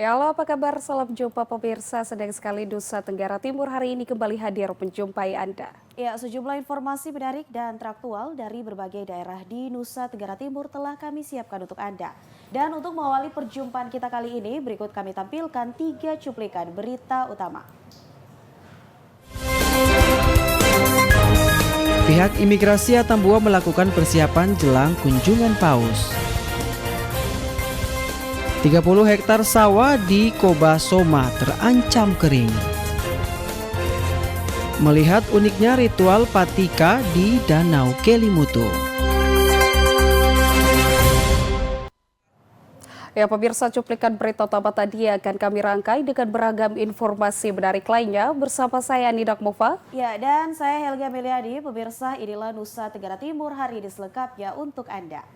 Ya, halo, apa kabar? Salam jumpa pemirsa. Sedang sekali Nusa Tenggara Timur hari ini kembali hadir menjumpai Anda. Ya, sejumlah informasi menarik dan teraktual dari berbagai daerah di Nusa Tenggara Timur telah kami siapkan untuk Anda. Dan untuk mengawali perjumpaan kita kali ini, berikut kami tampilkan 3 cuplikan berita utama. Pihak imigrasi Atambua melakukan persiapan jelang kunjungan Paus. 30 hektar sawah di Kobasoma terancam kering. Melihat uniknya ritual patika di Danau Kelimutu. Ya, pemirsa, cuplikan berita utama tadi akan kami rangkai dengan beragam informasi menarik lainnya bersama saya Nidak Mova. Ya, dan saya Helga Meliadi. Pemirsa, inilah Nusa Tenggara Timur hari ini selengkapnya untuk Anda.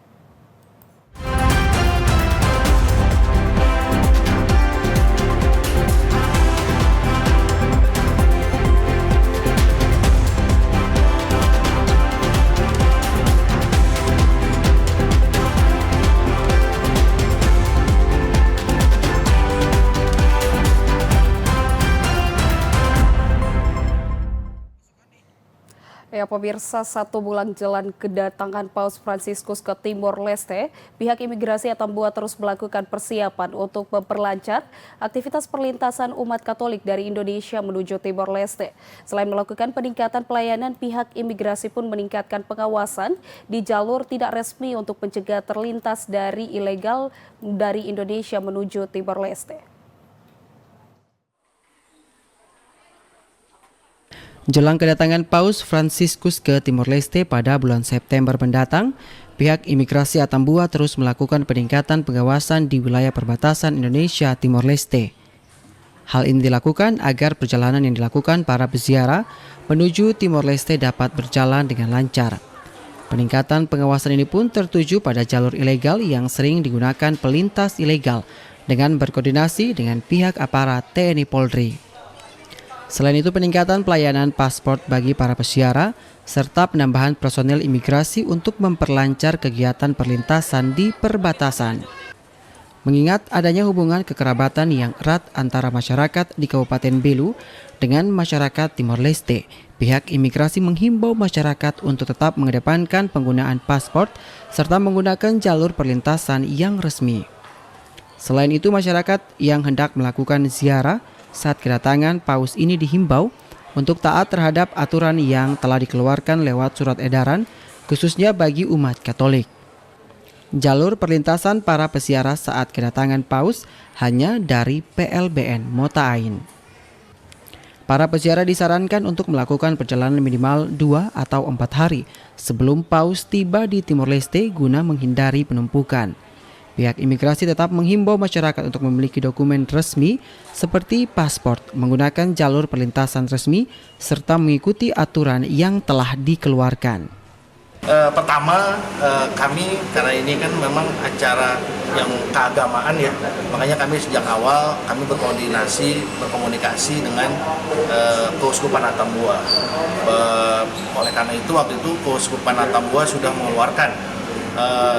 Ya, pemirsa, 1 bulan jelang kedatangan Paus Fransiskus ke Timor Leste, pihak imigrasi Atambua terus melakukan persiapan untuk memperlancar aktivitas perlintasan umat Katolik dari Indonesia menuju Timor Leste. Selain melakukan peningkatan pelayanan, pihak imigrasi pun meningkatkan pengawasan di jalur tidak resmi untuk mencegah terlintas dari ilegal dari Indonesia menuju Timor Leste. Jelang kedatangan Paus Fransiskus ke Timor Leste pada bulan September mendatang, pihak imigrasi Atambua terus melakukan peningkatan pengawasan di wilayah perbatasan Indonesia-Timor Leste. Hal ini dilakukan agar perjalanan yang dilakukan para peziarah menuju Timor Leste dapat berjalan dengan lancar. Peningkatan pengawasan ini pun tertuju pada jalur ilegal yang sering digunakan pelintas ilegal dengan berkoordinasi dengan pihak aparat TNI Polri. Selain itu, peningkatan pelayanan paspor bagi para peziarah serta penambahan personel imigrasi untuk memperlancar kegiatan perlintasan di perbatasan. Mengingat adanya hubungan kekerabatan yang erat antara masyarakat di Kabupaten Belu dengan masyarakat Timor Leste, pihak imigrasi menghimbau masyarakat untuk tetap mengedepankan penggunaan paspor serta menggunakan jalur perlintasan yang resmi. Selain itu, masyarakat yang hendak melakukan ziarah saat kedatangan Paus ini dihimbau untuk taat terhadap aturan yang telah dikeluarkan lewat surat edaran, khususnya bagi umat Katolik. Jalur perlintasan para peziarah saat kedatangan Paus hanya dari PLBN Mota Ain. Para peziarah disarankan untuk melakukan perjalanan minimal 2 atau 4 hari sebelum Paus tiba di Timor Leste guna menghindari penumpukan. Pihak imigrasi tetap menghimbau masyarakat untuk memiliki dokumen resmi seperti paspor, menggunakan jalur perlintasan resmi, serta mengikuti aturan yang telah dikeluarkan. Pertama, kami karena ini kan memang acara yang keagamaan ya, makanya kami sejak awal kami berkomunikasi dengan Keuskupan Atambua. Oleh karena itu waktu itu Keuskupan Atambua sudah mengeluarkan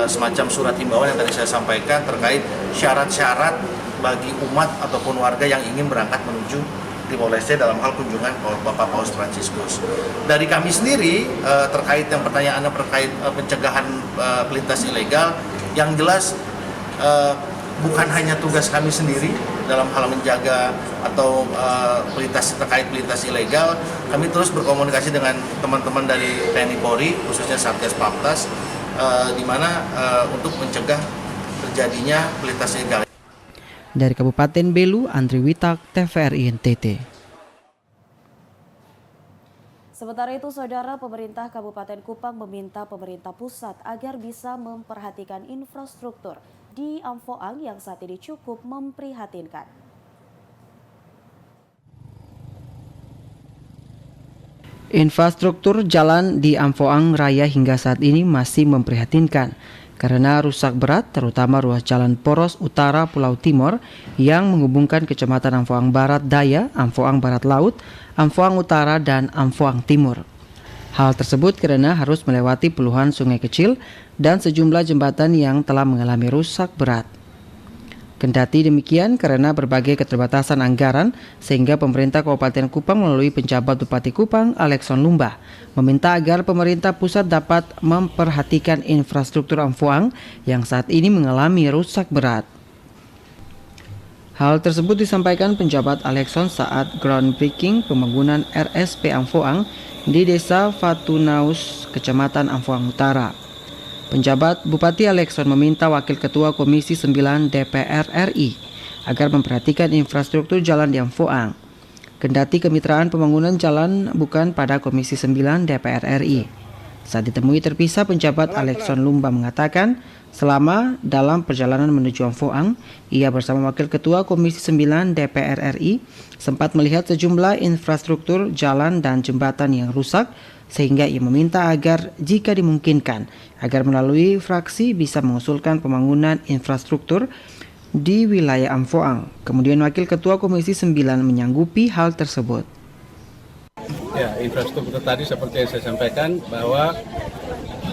semacam surat himbauan yang tadi saya sampaikan terkait syarat-syarat bagi umat ataupun warga yang ingin berangkat menuju Timor Leste dalam hal kunjungan Bapak Paus Fransiskus. Dari kami sendiri terkait yang pertanyaannya terkait pencegahan pelintas ilegal, yang jelas bukan hanya tugas kami sendiri dalam hal menjaga atau terkait pelintas ilegal, kami terus berkomunikasi dengan teman-teman dari TNI Polri, khususnya Satgas Pamtas, di mana untuk mencegah terjadinya pelintas ilegal. Dari Kabupaten Belu, Andri Witak, TVRI NTT. Sementara itu, Saudara, pemerintah Kabupaten Kupang meminta pemerintah pusat agar bisa memperhatikan infrastruktur di Amphoang yang saat ini cukup memprihatinkan. Infrastruktur jalan di Amphoang Raya hingga saat ini masih memprihatinkan karena rusak berat, terutama ruas jalan poros utara Pulau Timor yang menghubungkan Kecamatan Amphoang Barat Daya, Amphoang Barat Laut, Amphoang Utara, dan Amphoang Timur. Hal tersebut karena harus melewati puluhan sungai kecil dan sejumlah jembatan yang telah mengalami rusak berat. Kendati demikian, karena berbagai keterbatasan anggaran, sehingga pemerintah Kabupaten Kupang melalui penjabat Bupati Kupang, Alexson Lumbah, meminta agar pemerintah pusat dapat memperhatikan infrastruktur Amphoang yang saat ini mengalami rusak berat. Hal tersebut disampaikan penjabat Alexson saat groundbreaking pembangunan RSP Amphoang di Desa Fatunaus, Kecamatan Amphoang Utara. Penjabat Bupati Alexson meminta Wakil Ketua Komisi 9 DPR RI agar memperhatikan infrastruktur jalan di Amphoang. Kendati kemitraan pembangunan jalan bukan pada Komisi 9 DPR RI. Saat ditemui terpisah, penjabat Alexson Lumbah mengatakan selama dalam perjalanan menuju Amphoang, ia bersama Wakil Ketua Komisi 9 DPR RI sempat melihat sejumlah infrastruktur jalan dan jembatan yang rusak, sehingga ia meminta agar jika dimungkinkan agar melalui fraksi bisa mengusulkan pembangunan infrastruktur di wilayah Amphoang. Kemudian Wakil Ketua Komisi 9 menyanggupi hal tersebut. Ya, infrastruktur tadi seperti yang saya sampaikan bahwa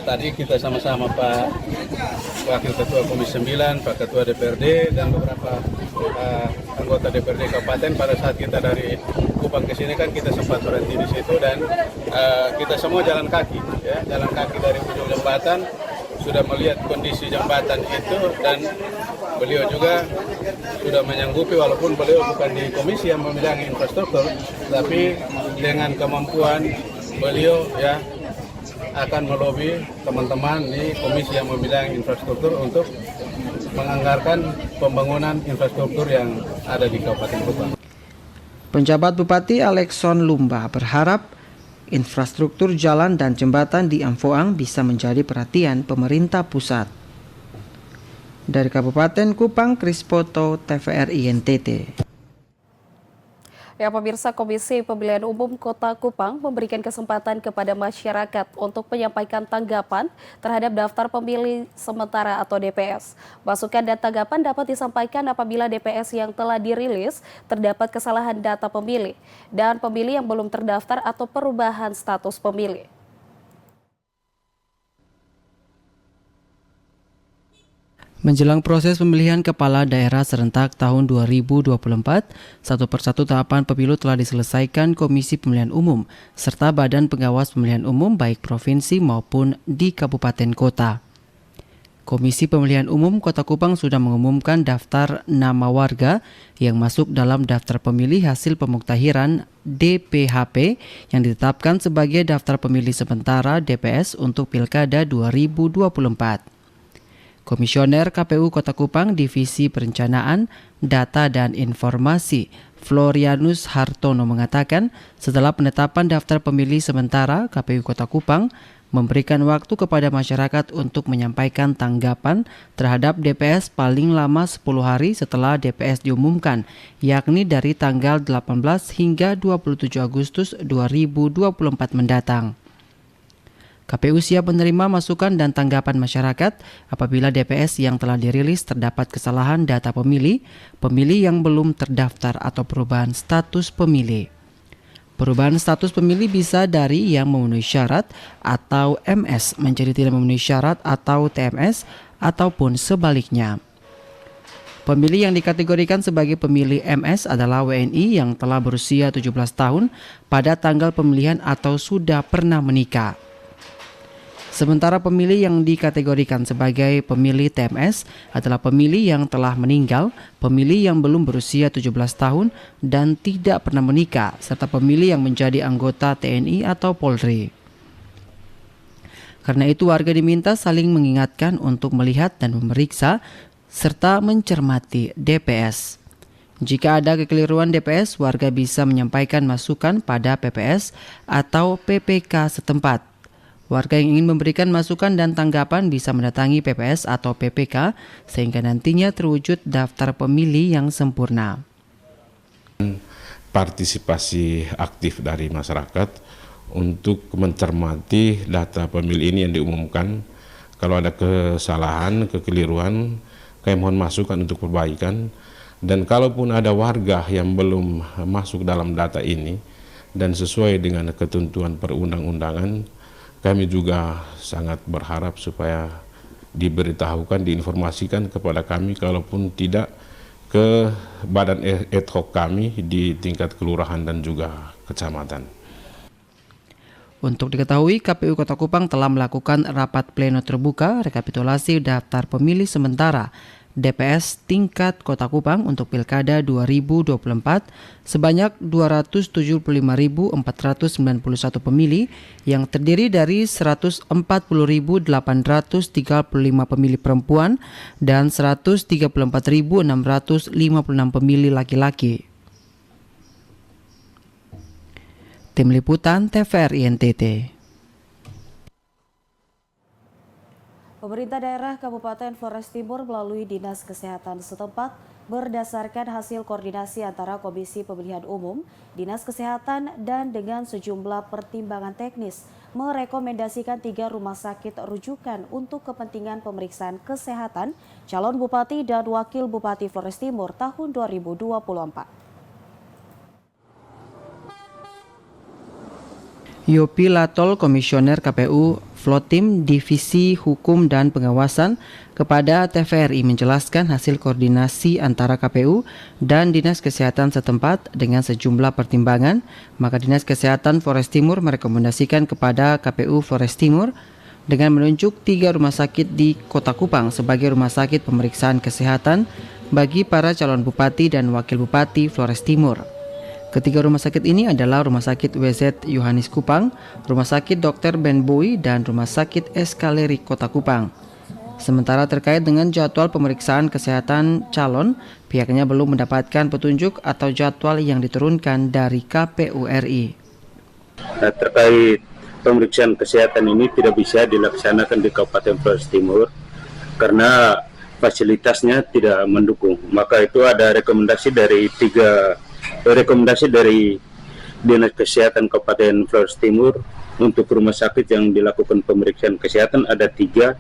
tadi kita sama-sama Pak Wakil Ketua Komisi 9, Pak Ketua DPRD dan beberapa anggota DPRD Kabupaten pada saat kita dari Kupang ke sini kan kita sempat berhenti di situ dan kita semua jalan kaki, ya, jalan kaki dari ujung jembatan, sudah melihat kondisi jembatan itu dan beliau juga sudah menyanggupi walaupun beliau bukan di komisi yang membidangi infrastruktur, tapi dengan kemampuan beliau ya akan melobi teman-teman di komisi yang membidangi infrastruktur untuk menganggarkan pembangunan infrastruktur yang ada di Kabupaten Kupang. Penjabat Bupati Alexson Lumbah berharap infrastruktur jalan dan jembatan di Amphoang bisa menjadi perhatian pemerintah pusat. Dari Kabupaten Kupang, Krispoto, TVRI NTT. Ya, pemirsa, Komisi Pemilihan Umum Kota Kupang memberikan kesempatan kepada masyarakat untuk menyampaikan tanggapan terhadap daftar pemilih sementara atau DPS. Masukan dan tanggapan dapat disampaikan apabila DPS yang telah dirilis terdapat kesalahan data pemilih dan pemilih yang belum terdaftar atau perubahan status pemilih. Menjelang proses pemilihan kepala daerah serentak tahun 2024, satu persatu tahapan pemilu telah diselesaikan Komisi Pemilihan Umum serta Badan Pengawas Pemilihan Umum baik provinsi maupun di kabupaten kota. Komisi Pemilihan Umum Kota Kupang sudah mengumumkan daftar nama warga yang masuk dalam daftar pemilih hasil pemuktahiran DPHP yang ditetapkan sebagai daftar pemilih sementara DPS untuk Pilkada 2024. Komisioner KPU Kota Kupang Divisi Perencanaan, Data dan Informasi Florianus Hartono mengatakan setelah penetapan daftar pemilih sementara, KPU Kota Kupang memberikan waktu kepada masyarakat untuk menyampaikan tanggapan terhadap DPS paling lama 10 hari setelah DPS diumumkan, yakni dari tanggal 18 hingga 27 Agustus 2024 mendatang. KPU siap menerima masukan dan tanggapan masyarakat apabila DPS yang telah dirilis terdapat kesalahan data pemilih, pemilih yang belum terdaftar atau perubahan status pemilih. Perubahan status pemilih bisa dari yang memenuhi syarat atau MS menjadi tidak memenuhi syarat atau TMS ataupun sebaliknya. Pemilih yang dikategorikan sebagai pemilih MS adalah WNI yang telah berusia 17 tahun pada tanggal pemilihan atau sudah pernah menikah. Sementara pemilih yang dikategorikan sebagai pemilih TMS adalah pemilih yang telah meninggal, pemilih yang belum berusia 17 tahun dan tidak pernah menikah, serta pemilih yang menjadi anggota TNI atau Polri. Karena itu warga diminta saling mengingatkan untuk melihat dan memeriksa serta mencermati DPS. Jika ada kekeliruan DPS, warga bisa menyampaikan masukan pada PPS atau PPK setempat. Warga yang ingin memberikan masukan dan tanggapan bisa mendatangi PPS atau PPK sehingga nantinya terwujud daftar pemilih yang sempurna. Partisipasi aktif dari masyarakat untuk mencermati data pemilih ini yang diumumkan. Kalau ada kesalahan, kekeliruan, kami mohon masukan untuk perbaikan. Dan kalaupun ada warga yang belum masuk dalam data ini dan sesuai dengan ketentuan perundang-undangan, kami juga sangat berharap supaya diberitahukan, diinformasikan kepada kami, kalaupun tidak ke badan ad hoc kami di tingkat kelurahan dan juga kecamatan. Untuk diketahui, KPU Kota Kupang telah melakukan rapat pleno terbuka rekapitulasi daftar pemilih sementara DPS tingkat Kota Kupang untuk Pilkada 2024 sebanyak 275.491 pemilih yang terdiri dari 140.835 pemilih perempuan dan 134.656 pemilih laki-laki. Tim Liputan TVRI NTT. Pemerintah daerah Kabupaten Flores Timur melalui Dinas Kesehatan setempat berdasarkan hasil koordinasi antara Komisi Pemilihan Umum, Dinas Kesehatan, dan dengan sejumlah pertimbangan teknis merekomendasikan 3 rumah sakit rujukan untuk kepentingan pemeriksaan kesehatan calon Bupati dan Wakil Bupati Flores Timur tahun 2024. Yopi Latol, Komisioner KPU Flotim Divisi Hukum dan Pengawasan kepada TVRI menjelaskan hasil koordinasi antara KPU dan Dinas Kesehatan setempat dengan sejumlah pertimbangan, maka Dinas Kesehatan Flores Timur merekomendasikan kepada KPU Flores Timur dengan menunjuk 3 rumah sakit di Kota Kupang sebagai rumah sakit pemeriksaan kesehatan bagi para calon Bupati dan Wakil Bupati Flores Timur. Ketiga rumah sakit ini adalah Rumah Sakit WZ Yohanes Kupang, Rumah Sakit Dr. Ben Boy, dan Rumah Sakit Eskaleri Kota Kupang. Sementara terkait dengan jadwal pemeriksaan kesehatan calon, pihaknya belum mendapatkan petunjuk atau jadwal yang diturunkan dari KPU RI. Terkait pemeriksaan kesehatan ini tidak bisa dilaksanakan di Kabupaten Flores Timur karena fasilitasnya tidak mendukung. Maka itu ada rekomendasi dari Dinas Kesehatan Kabupaten Flores Timur untuk rumah sakit yang dilakukan pemeriksaan kesehatan ada 3,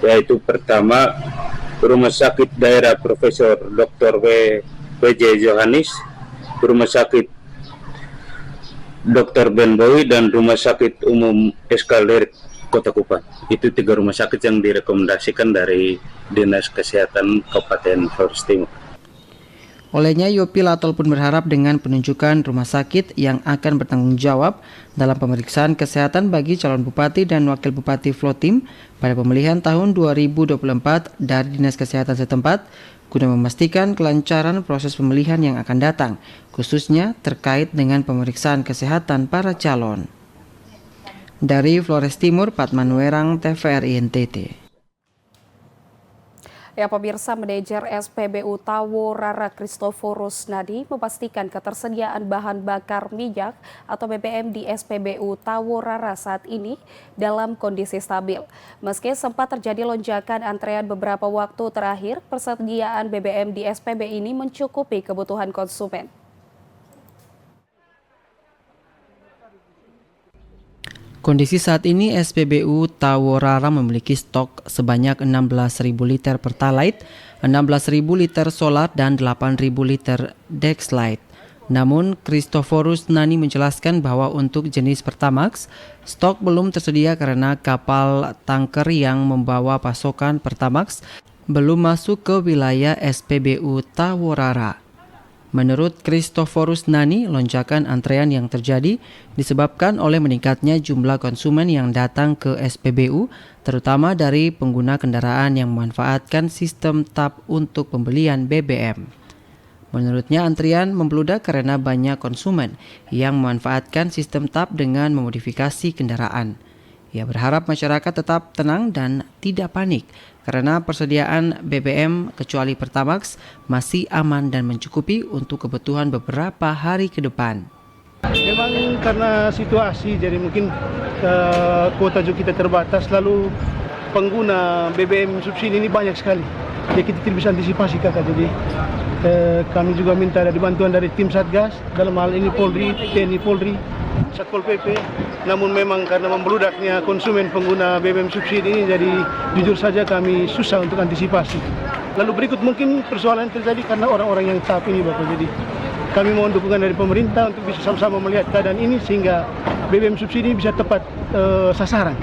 yaitu pertama Rumah Sakit Daerah Profesor Dr. W.J. Yohanes, Rumah Sakit Dr. Ben Boy, dan Rumah Sakit Umum Eskaleri Kota Kupang. Itu 3 rumah sakit yang direkomendasikan dari Dinas Kesehatan Kabupaten Flores Timur. Olehnya, Yopi Latol pun berharap dengan penunjukan rumah sakit yang akan bertanggung jawab dalam pemeriksaan kesehatan bagi calon Bupati dan Wakil Bupati Flotim pada pemilihan tahun 2024 dari Dinas Kesehatan setempat guna memastikan kelancaran proses pemilihan yang akan datang, khususnya terkait dengan pemeriksaan kesehatan para calon. Dari Flores Timur, Patman Werang, TVRI NTT. Ya, pemirsa, manajer SPBU Taworara Kristoforus Nadi memastikan ketersediaan bahan bakar minyak atau BBM di SPBU Taworara saat ini dalam kondisi stabil. Meski sempat terjadi lonjakan antrean beberapa waktu terakhir, persediaan BBM di SPB ini mencukupi kebutuhan konsumen. Kondisi saat ini SPBU Taworara memiliki stok sebanyak 16.000 liter Pertalite, 16.000 liter solar, dan 8.000 liter Dexlite. Namun, Kristoforus Nani menjelaskan bahwa untuk jenis Pertamax, stok belum tersedia karena kapal tanker yang membawa pasokan Pertamax belum masuk ke wilayah SPBU Taworara. Menurut Kristoforus Nani, lonjakan antrean yang terjadi disebabkan oleh meningkatnya jumlah konsumen yang datang ke SPBU, terutama dari pengguna kendaraan yang memanfaatkan sistem tap untuk pembelian BBM. Menurutnya, antrian membludak karena banyak konsumen yang memanfaatkan sistem tap dengan memodifikasi kendaraan. Ia berharap masyarakat tetap tenang dan tidak panik karena persediaan BBM kecuali Pertamax masih aman dan mencukupi untuk kebutuhan beberapa hari ke depan. Memang karena situasi, jadi mungkin kuota juga kita terbatas, lalu pengguna BBM subsidi ini banyak sekali. Jadi kita tidak bisa antisipasi kakak. Jadi kami juga minta ada bantuan dari tim Satgas, dalam hal ini Polri, TNI Polri, Satpol PP, Namun memang karena membludaknya konsumen pengguna BBM subsidi ini, jadi jujur saja kami susah untuk antisipasi. Lalu berikut mungkin persoalan terjadi karena orang-orang yang tahap ini Bapak. Jadi kami mohon dukungan dari pemerintah untuk bisa sama-sama melihat keadaan ini sehingga BBM subsidi bisa tepat sasaran.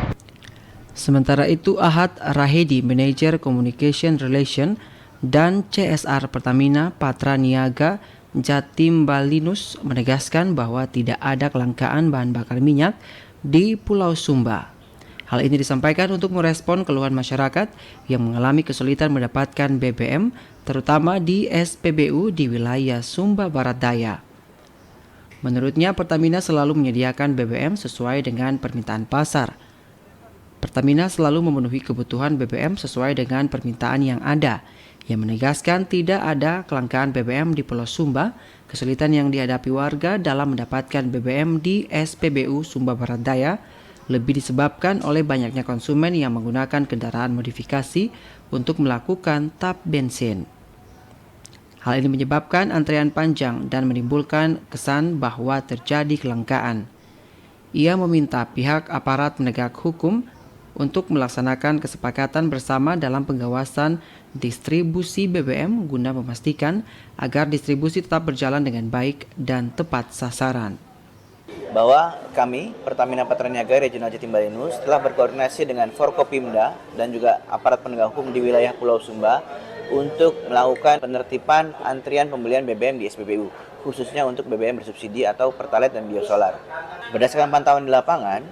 Sementara itu Ahad Rahedi, Manajer Communication Relation dan CSR Pertamina Patra Niaga Jatim Balinus menegaskan bahwa tidak ada kelangkaan bahan bakar minyak di Pulau Sumba. Hal ini disampaikan untuk merespon keluhan masyarakat yang mengalami kesulitan mendapatkan BBM, terutama di SPBU di wilayah Sumba Barat Daya. Menurutnya, Pertamina selalu menyediakan BBM sesuai dengan permintaan pasar. Pertamina selalu memenuhi kebutuhan BBM sesuai dengan permintaan yang ada, yang menegaskan tidak ada kelangkaan BBM di Pulau Sumba. Kesulitan yang dihadapi warga dalam mendapatkan BBM di SPBU Sumba Barat Daya lebih disebabkan oleh banyaknya konsumen yang menggunakan kendaraan modifikasi untuk melakukan tap bensin. Hal ini menyebabkan antrean panjang dan menimbulkan kesan bahwa terjadi kelangkaan. Ia meminta pihak aparat penegak hukum untuk melaksanakan kesepakatan bersama dalam pengawasan distribusi BBM guna memastikan agar distribusi tetap berjalan dengan baik dan tepat sasaran. Bahwa kami, Pertamina Patra Niaga Regional Jatim Balinus, telah berkoordinasi dengan Forkopimda dan juga aparat penegak hukum di wilayah Pulau Sumba untuk melakukan penertiban antrian pembelian BBM di SPBU, khususnya untuk BBM bersubsidi atau Pertalite dan biosolar. Berdasarkan pantauan di lapangan,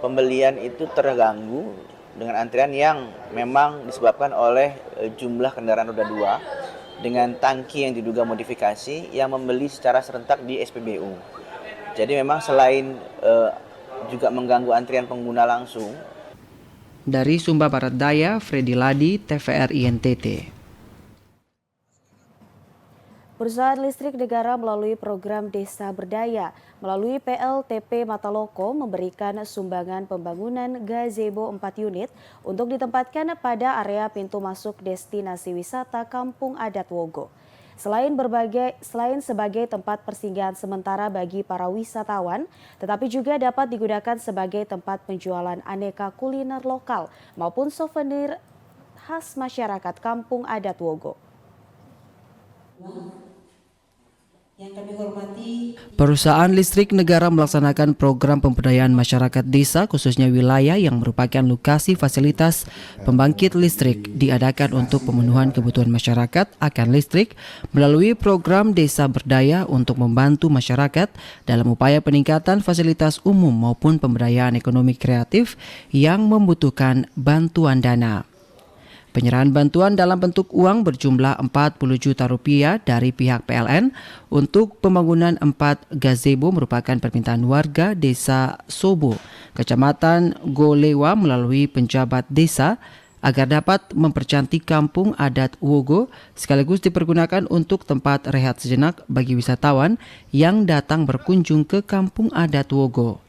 pembelian itu terganggu dengan antrian yang memang disebabkan oleh jumlah kendaraan roda 2 dengan tangki yang diduga modifikasi yang membeli secara serentak di SPBU. Jadi memang selain juga mengganggu antrian pengguna langsung. Dari Sumba Barat Daya, Freddy Ladi, TVRI NTT. Perusahaan listrik negara melalui program Desa Berdaya melalui PLTP Mataloko memberikan sumbangan pembangunan gazebo 4 unit untuk ditempatkan pada area pintu masuk destinasi wisata Kampung Adat Wogo. Selain sebagai tempat persinggahan sementara bagi para wisatawan, tetapi juga dapat digunakan sebagai tempat penjualan aneka kuliner lokal maupun souvenir khas masyarakat Kampung Adat Wogo. Yang kami hormati, Perusahaan listrik negara melaksanakan program pemberdayaan masyarakat desa khususnya wilayah yang merupakan lokasi fasilitas pembangkit listrik diadakan untuk pemenuhan kebutuhan masyarakat akan listrik melalui program Desa Berdaya untuk membantu masyarakat dalam upaya peningkatan fasilitas umum maupun pemberdayaan ekonomi kreatif yang membutuhkan bantuan dana. Penyerahan bantuan dalam bentuk uang berjumlah 40 juta rupiah dari pihak PLN untuk pembangunan 4 gazebo merupakan permintaan warga Desa Sobo, Kecamatan Golewa melalui penjabat desa agar dapat mempercantik Kampung Adat Wogo sekaligus dipergunakan untuk tempat rehat sejenak bagi wisatawan yang datang berkunjung ke Kampung Adat Wogo.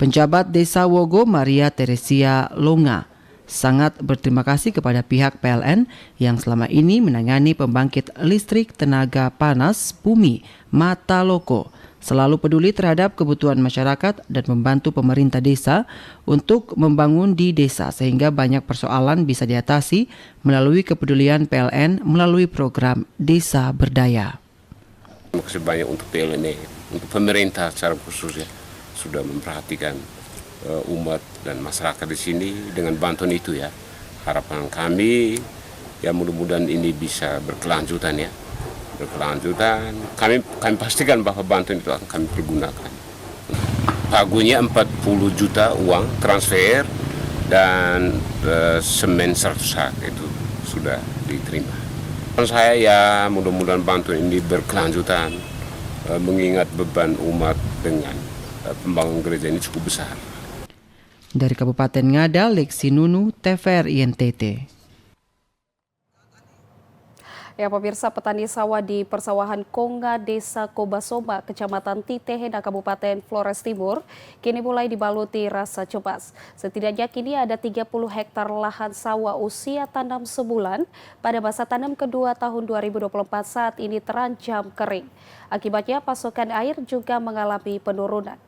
Penjabat Desa Wogo Maria Teresia Longa sangat berterima kasih kepada pihak PLN yang selama ini menangani pembangkit listrik tenaga panas bumi Mataloko, selalu peduli terhadap kebutuhan masyarakat dan membantu pemerintah desa untuk membangun di desa sehingga banyak persoalan bisa diatasi melalui kepedulian PLN melalui program Desa Berdaya. Terima kasih banyak untuk PLN, untuk pemerintah secara khusus ya, sudah memperhatikan umat dan masyarakat di sini dengan bantuan itu ya. Harapan kami ya mudah-mudahan ini bisa berkelanjutan ya. Berkelanjutan. Kami pastikan bahwa bantuan itu akan kami pergunakan. Pagunya 40 juta uang transfer dan semen 100 sak itu sudah diterima. Saya ya mudah-mudahan bantuan ini berkelanjutan mengingat beban umat dengan pembangunan gereja ini cukup besar. Dari Kabupaten Ngada, Lexi Nunu, TVRI NTT. Ya pemirsa, petani sawah di persawahan Konga, Desa Kobasoma, Kecamatan Titehena, Kabupaten Flores Timur, kini mulai dibaluti rasa cemas. Setidaknya kini ada 30 hektar lahan sawah usia tanam sebulan pada masa tanam kedua tahun 2024 saat ini terancam kering. Akibatnya pasokan air juga mengalami penurunan.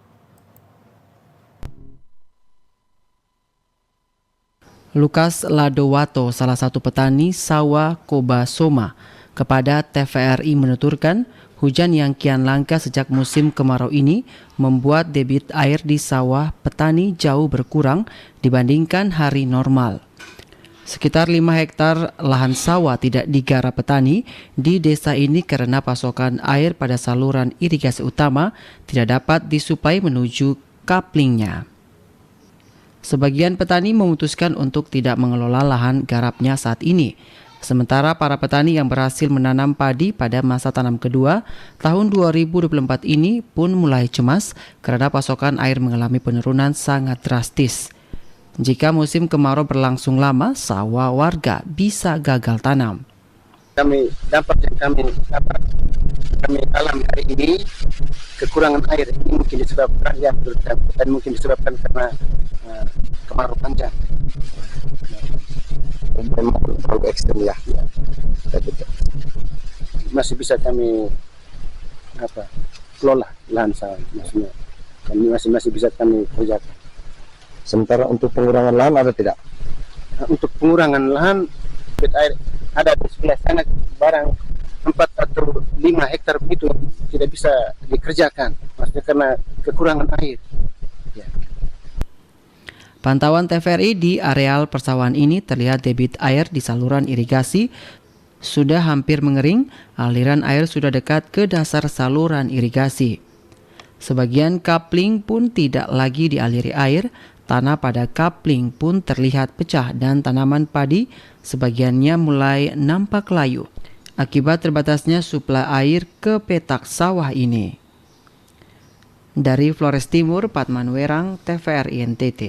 Lukas Ladowato, salah satu petani sawah Kobasoma, kepada TVRI menuturkan hujan yang kian langka sejak musim kemarau ini membuat debit air di sawah petani jauh berkurang dibandingkan hari normal. Sekitar 5 hektar lahan sawah tidak digarap petani di desa ini karena pasokan air pada saluran irigasi utama tidak dapat disuplai menuju kaplingnya. Sebagian petani memutuskan untuk tidak mengelola lahan garapnya saat ini. Sementara para petani yang berhasil menanam padi pada masa tanam kedua tahun 2024 ini pun mulai cemas karena pasokan air mengalami penurunan sangat drastis. Jika musim kemarau berlangsung lama, sawah warga bisa gagal tanam. Dampak yang kami alami hari ini, kekurangan air ini mungkin disebabkan dan mungkin disebabkan karena kemarau panjang. Memang terlalu ekstrem ya. Masih bisa kami kelola lahan sawah, maksudnya masih bisa kami kerjakan. Sementara untuk pengurangan lahan ada tidak? Untuk pengurangan lahan, air ada di sebelah sana, barang 4 atau 5 hektar begitu tidak bisa dikerjakan, maksudnya karena kekurangan air. Ya. Pantauan TVRI di areal persawahan ini terlihat debit air di saluran irigasi sudah hampir mengering, aliran air sudah dekat ke dasar saluran irigasi. Sebagian kapling pun tidak lagi dialiri air, tanah pada kapling pun terlihat pecah dan tanaman padi sebagiannya mulai nampak layu akibat terbatasnya suplai air ke petak sawah ini. Dari Flores Timur, Patman Werang, TVRI NTT.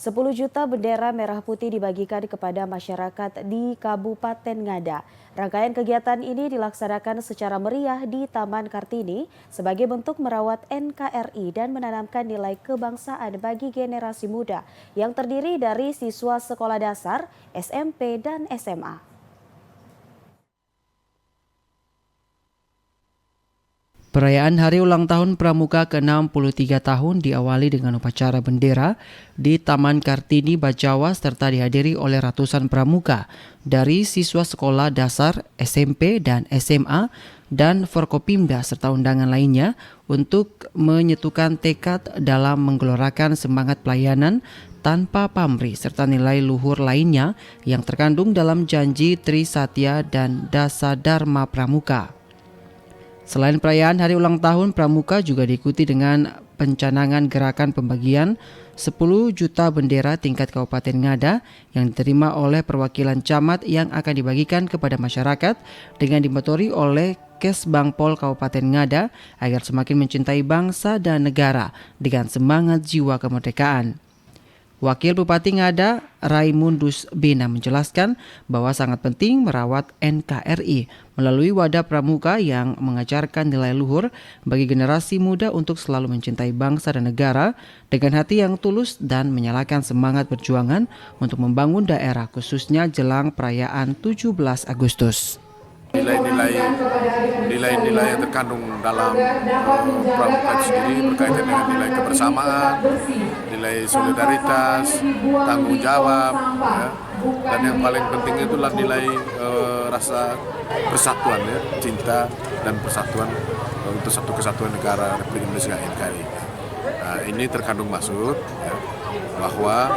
10 juta bendera merah putih dibagikan kepada masyarakat di Kabupaten Ngada. Rangkaian kegiatan ini dilaksanakan secara meriah di Taman Kartini sebagai bentuk merawat NKRI dan menanamkan nilai kebangsaan bagi generasi muda yang terdiri dari siswa sekolah dasar, SMP, dan SMA. Perayaan Hari Ulang Tahun Pramuka ke-63 tahun diawali dengan upacara bendera di Taman Kartini Bajawa serta dihadiri oleh ratusan pramuka dari siswa sekolah dasar, SMP, dan SMA dan Forkopimda serta undangan lainnya untuk menyetukan tekad dalam menggelorakan semangat pelayanan tanpa pamrih serta nilai luhur lainnya yang terkandung dalam janji Trisatya dan Dasa Dharma Pramuka. Selain perayaan Hari Ulang Tahun Pramuka juga diikuti dengan pencanangan gerakan pembagian 10 juta bendera tingkat Kabupaten Ngada yang diterima oleh perwakilan camat yang akan dibagikan kepada masyarakat dengan dimotori oleh Kesbangpol Kabupaten Ngada agar semakin mencintai bangsa dan negara dengan semangat jiwa kemerdekaan. Wakil Bupati Ngada, Raimundus Bena menjelaskan bahwa sangat penting merawat NKRI melalui wadah pramuka yang mengajarkan nilai luhur bagi generasi muda untuk selalu mencintai bangsa dan negara dengan hati yang tulus dan menyalakan semangat perjuangan untuk membangun daerah khususnya jelang perayaan 17 Agustus. Nilai-nilai yang terkandung dalam pramuka itu sendiri berkaitan dengan nilai kebersamaan, nilai solidaritas, tanggung jawab, ya. Dan yang paling penting itulah nilai rasa persatuan, ya, cinta dan persatuan untuk satu kesatuan negara Republik Indonesia NKRI. Nah, ini terkandung maksud ya, bahwa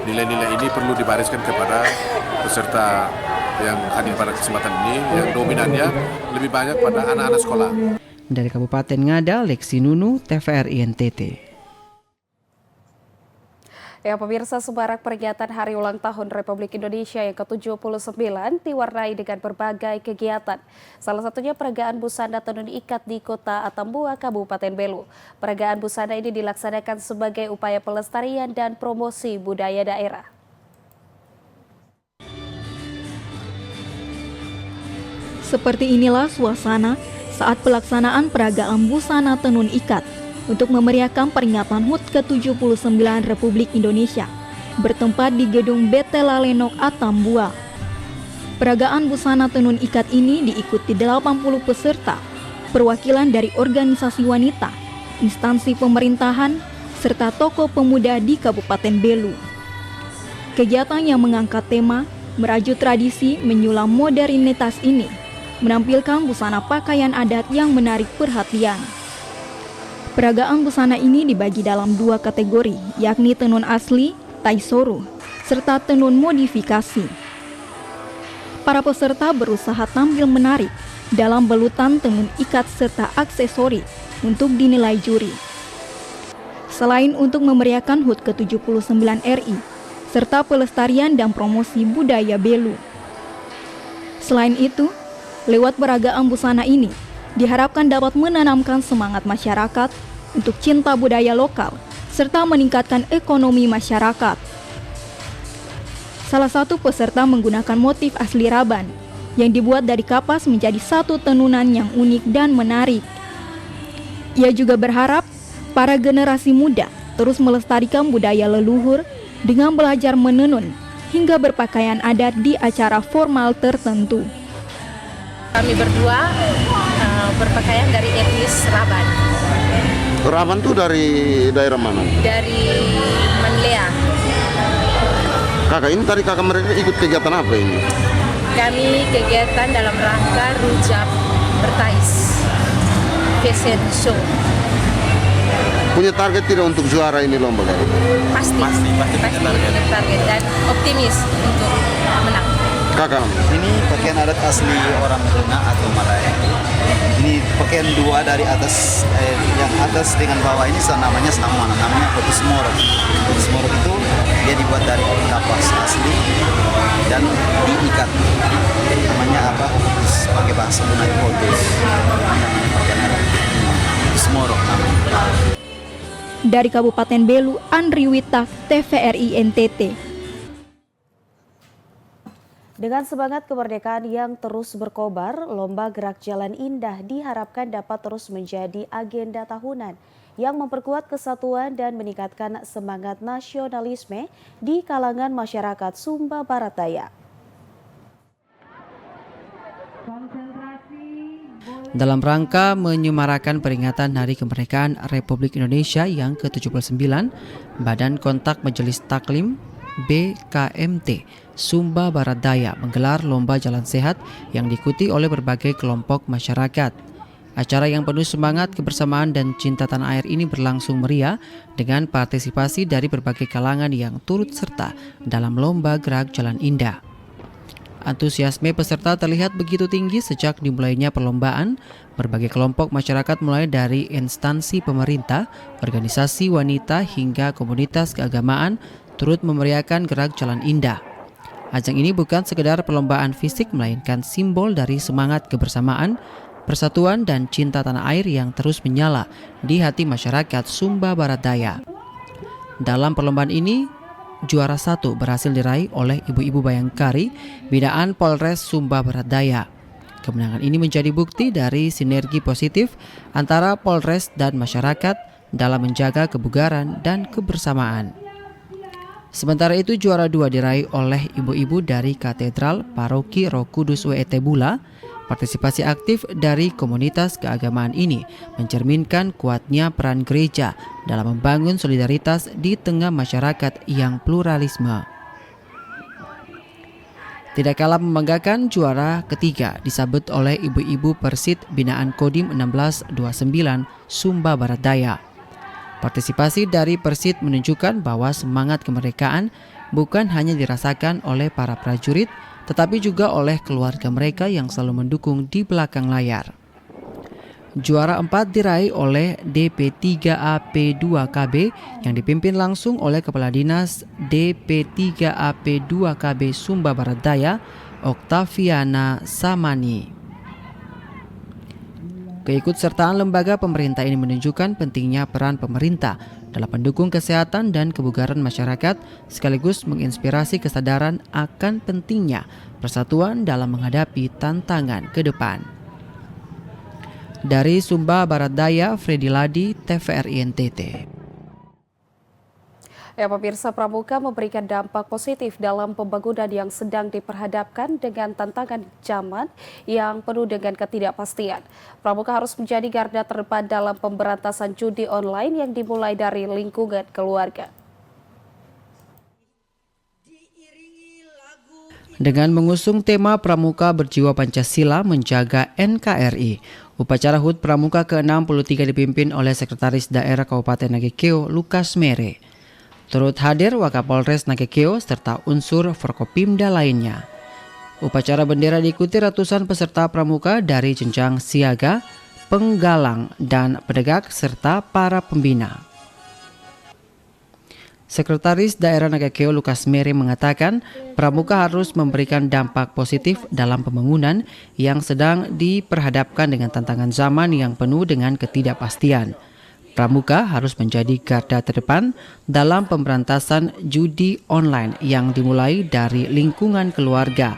nilai-nilai ini perlu dibariskan kepada peserta yang hadir pada kesempatan ini, yang dominannya lebih banyak pada anak-anak sekolah. Dari Kabupaten Ngada, Lexi Nunu, TVRI NTT. Ya, pemirsa, semarak peringatan Hari Ulang Tahun Republik Indonesia yang ke-79 diwarnai dengan berbagai kegiatan. Salah satunya peragaan busana tenun ikat di Kota Atambua, Kabupaten Belu. Peragaan busana ini dilaksanakan sebagai upaya pelestarian dan promosi budaya daerah. Seperti inilah suasana saat pelaksanaan peragaan busana tenun ikat untuk memeriahkan peringatan HUT ke-79 Republik Indonesia bertempat di Gedung BT Lalenok Atambua. Peragaan busana tenun ikat ini diikuti 80 peserta, perwakilan dari organisasi wanita, instansi pemerintahan, serta tokoh pemuda di Kabupaten Belu. Kegiatan yang mengangkat tema merajut tradisi menyulam modernitas ini menampilkan busana pakaian adat yang menarik perhatian. Peragaan busana ini dibagi dalam 2 kategori, yakni tenun asli, taisoro, serta tenun modifikasi. Para peserta berusaha tampil menarik dalam belutan tenun ikat serta aksesori untuk dinilai juri. Selain untuk memeriahkan HUT ke-79 RI, serta pelestarian dan promosi budaya Belu. Selain itu, lewat peragaan busana ini, diharapkan dapat menanamkan semangat masyarakat untuk cinta budaya lokal, serta meningkatkan ekonomi masyarakat. Salah satu peserta menggunakan motif asli Raban, yang dibuat dari kapas menjadi satu tenunan yang unik dan menarik. Ia juga berharap para generasi muda terus melestarikan budaya leluhur dengan belajar menenun hingga berpakaian adat di acara formal tertentu. Kami berdua berpakaian dari etnis Raban. Raban tuh dari daerah mana? Dari Manlea. Kakak ini tadi kakak mereka ikut kegiatan apa ini? Kami kegiatan dalam rangka Rujak Bertais Fashion Show. Punya target tidak untuk juara ini lomba? Pasti punya target dan optimis untuk menang. Kakak? Ini pakaian adat asli orang Tuna atau Malaya. Ini pakaian 2 dari atas, yang atas dengan bawah ini namanya sama, namanya Otus Morok. Otus Morok itu dia dibuat dari kapas asli dan diikat. Namanya apa? Otus, pakai bahasa Tuna itu Otus. Namanya pakaian adat Otus Morok namanya. Dari Kabupaten Belu, Andri Witak, TVRI NTT. Dengan semangat kemerdekaan yang terus berkobar, Lomba Gerak Jalan Indah diharapkan dapat terus menjadi agenda tahunan yang memperkuat kesatuan dan meningkatkan semangat nasionalisme di kalangan masyarakat Sumba Barat Daya. Dalam rangka menyemarakan peringatan Hari Kemerdekaan Republik Indonesia yang ke-79, Badan Kontak Majelis Taklim BKMT Sumba Barat Daya menggelar Lomba Jalan Sehat yang diikuti oleh berbagai kelompok masyarakat. Acara yang penuh semangat, kebersamaan, dan cinta tanah air ini berlangsung meriah dengan partisipasi dari berbagai kalangan yang turut serta dalam Lomba Gerak Jalan Indah. Antusiasme peserta terlihat begitu tinggi sejak dimulainya perlombaan. Berbagai kelompok masyarakat mulai dari instansi pemerintah, organisasi wanita, hingga komunitas keagamaan turut memeriahkan Gerak Jalan Indah. Ajang ini bukan sekedar perlombaan fisik, melainkan simbol dari semangat kebersamaan, persatuan, dan cinta tanah air yang terus menyala di hati masyarakat Sumba Barat Daya. Dalam perlombaan ini, juara 1 berhasil diraih oleh Ibu-Ibu Bayangkari, binaan Polres Sumba Barat Daya. Kemenangan ini menjadi bukti dari sinergi positif antara Polres dan masyarakat dalam menjaga kebugaran dan kebersamaan. Sementara itu, juara 2 diraih oleh ibu-ibu dari Katedral Paroki Roh Kudus WET Bula. Partisipasi aktif dari komunitas keagamaan ini mencerminkan kuatnya peran gereja dalam membangun solidaritas di tengah masyarakat yang pluralisme. Tidak kalah membanggakan, juara ketiga disabet oleh ibu-ibu Persit binaan Kodim 1629 Sumba Barat Daya. Partisipasi dari Persit menunjukkan bahwa semangat kemerdekaan bukan hanya dirasakan oleh para prajurit, tetapi juga oleh keluarga mereka yang selalu mendukung di belakang layar. Juara 4 diraih oleh DP3AP2KB yang dipimpin langsung oleh Kepala Dinas DP3AP2KB Sumba Barat Daya, Oktaviana Samani. Keikutsertaan lembaga pemerintah ini menunjukkan pentingnya peran pemerintah dalam mendukung kesehatan dan kebugaran masyarakat, sekaligus menginspirasi kesadaran akan pentingnya persatuan dalam menghadapi tantangan ke depan. Dari Sumba Barat Daya, Freddy Ladi, TVRI NTT. Ya, pemirsa, Pramuka memberikan dampak positif dalam pembangunan yang sedang diperhadapkan dengan tantangan zaman yang penuh dengan ketidakpastian. Pramuka harus menjadi garda terdepan dalam pemberantasan judi online yang dimulai dari lingkungan keluarga. Dengan mengusung tema Pramuka Berjiwa Pancasila Menjaga NKRI, upacara HUT Pramuka ke-63 dipimpin oleh Sekretaris Daerah Kabupaten Nagekeo, Lukas Mere. Turut hadir Wakapolres Nagekeo serta unsur Forkopimda lainnya. Upacara bendera diikuti ratusan peserta pramuka dari jenjang siaga, penggalang, dan pedegak serta para pembina. Sekretaris Daerah Nagekeo Lukas Mere mengatakan pramuka harus memberikan dampak positif dalam pembangunan yang sedang diperhadapkan dengan tantangan zaman yang penuh dengan ketidakpastian. Pramuka harus menjadi garda terdepan dalam pemberantasan judi online yang dimulai dari lingkungan keluarga.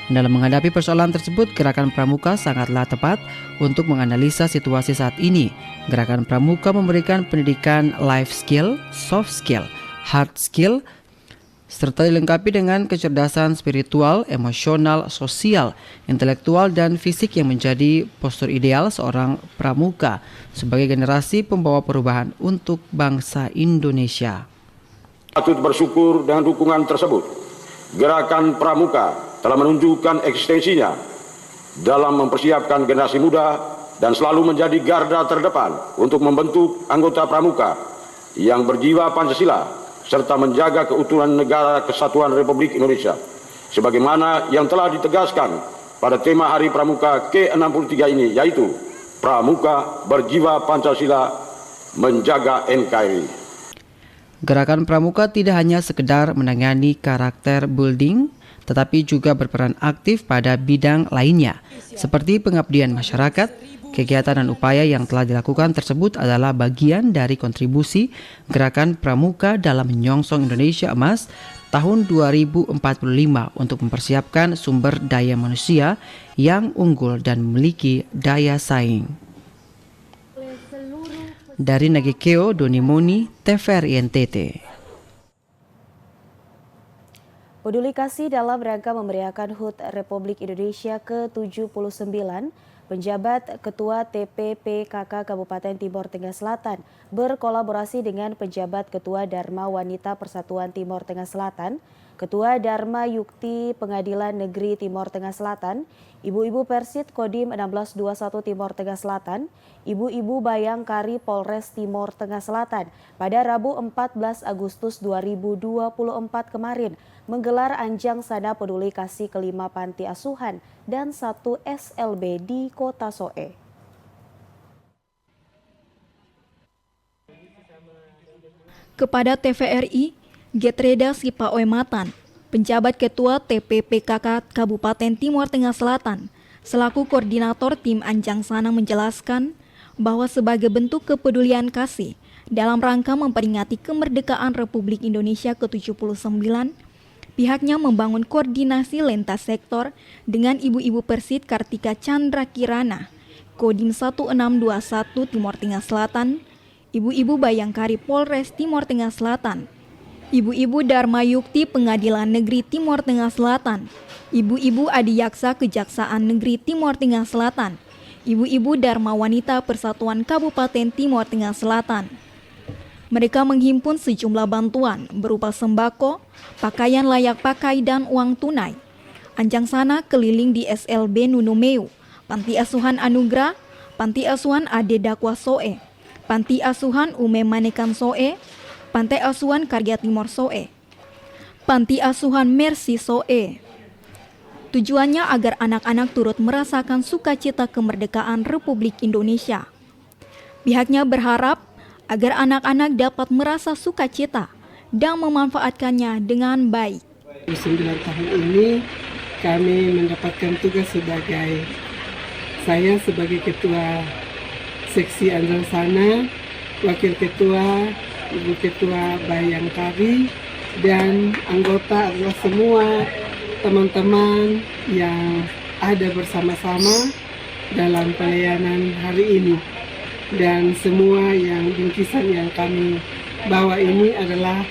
Dalam menghadapi persoalan tersebut, Gerakan Pramuka sangatlah tepat untuk menganalisa situasi saat ini. Gerakan Pramuka memberikan pendidikan life skill, soft skill, hard skill, serta dilengkapi dengan kecerdasan spiritual, emosional, sosial, intelektual, dan fisik yang menjadi postur ideal seorang pramuka sebagai generasi pembawa perubahan untuk bangsa Indonesia. Patut bersyukur dengan dukungan tersebut. Gerakan Pramuka telah menunjukkan eksistensinya dalam mempersiapkan generasi muda dan selalu menjadi garda terdepan untuk membentuk anggota pramuka yang berjiwa Pancasila serta menjaga keutuhan negara kesatuan Republik Indonesia, sebagaimana yang telah ditegaskan pada tema Hari Pramuka ke-63 ini, yaitu Pramuka Berjiwa Pancasila Menjaga NKRI. Gerakan Pramuka tidak hanya sekedar menangani karakter building, tetapi juga berperan aktif pada bidang lainnya, seperti pengabdian masyarakat. Kegiatan dan upaya yang telah dilakukan tersebut adalah bagian dari kontribusi Gerakan Pramuka dalam menyongsong Indonesia Emas tahun 2045 untuk mempersiapkan sumber daya manusia yang unggul dan memiliki daya saing. Dari Nagekeo, Doni Moni, TVRI NTT. Peduli kasih dalam rangka memeriahkan HUT Republik Indonesia ke-79, penjabat Ketua TPPKK Kabupaten Timor Tengah Selatan berkolaborasi dengan penjabat Ketua Dharma Wanita Persatuan Timor Tengah Selatan, Ketua Dharma Yukti Pengadilan Negeri Timor Tengah Selatan, Ibu-Ibu Persit Kodim 1621 Timor Tengah Selatan, Ibu-Ibu Bayangkari Polres Timor Tengah Selatan pada Rabu 14 Agustus 2024 kemarin menggelar Anjang Sana Peduli Kasih ke-5 Panti Asuhan dan 1 SLB di Kota Soe. Kepada TVRI, Getreda Sipaoematan, penjabat Ketua TPPKK Kabupaten Timor Tengah Selatan, selaku koordinator tim Anjang Sana menjelaskan bahwa sebagai bentuk kepedulian kasih dalam rangka memperingati kemerdekaan Republik Indonesia ke-79, pihaknya membangun koordinasi lintas sektor dengan Ibu-Ibu Persit Kartika Chandra Kirana, Kodim 1621 Timor Tengah Selatan, Ibu-Ibu Bayangkari Polres Timor Tengah Selatan, Ibu-Ibu Dharma Yukti Pengadilan Negeri Timor Tengah Selatan, Ibu-Ibu Adiyaksa Kejaksaan Negeri Timor Tengah Selatan, Ibu-Ibu Dharma Wanita Persatuan Kabupaten Timor Tengah Selatan. Mereka menghimpun sejumlah bantuan berupa sembako, pakaian layak pakai, dan uang tunai. Anjang Sana keliling di SLB Nunumeu, Panti Asuhan Anugrah, Panti Asuhan Ade Dakwa Soe, Panti Asuhan Ume Manekan Soe, Pantai Asuhan Karya Timor Soe, Panti Asuhan Mercy Soe. Tujuannya agar anak-anak turut merasakan sukacita kemerdekaan Republik Indonesia. Pihaknya berharap agar anak-anak dapat merasa sukacita dan memanfaatkannya dengan baik. 9 tahun ini kami mendapatkan tugas sebagai Ketua Seksi Anjang Sana, Wakil Ketua, Ibu Ketua Bayangkari, dan anggota adalah semua teman-teman yang ada bersama-sama dalam pelayanan hari ini. Dan semua yang bingkisan yang kami bahwa ini adalah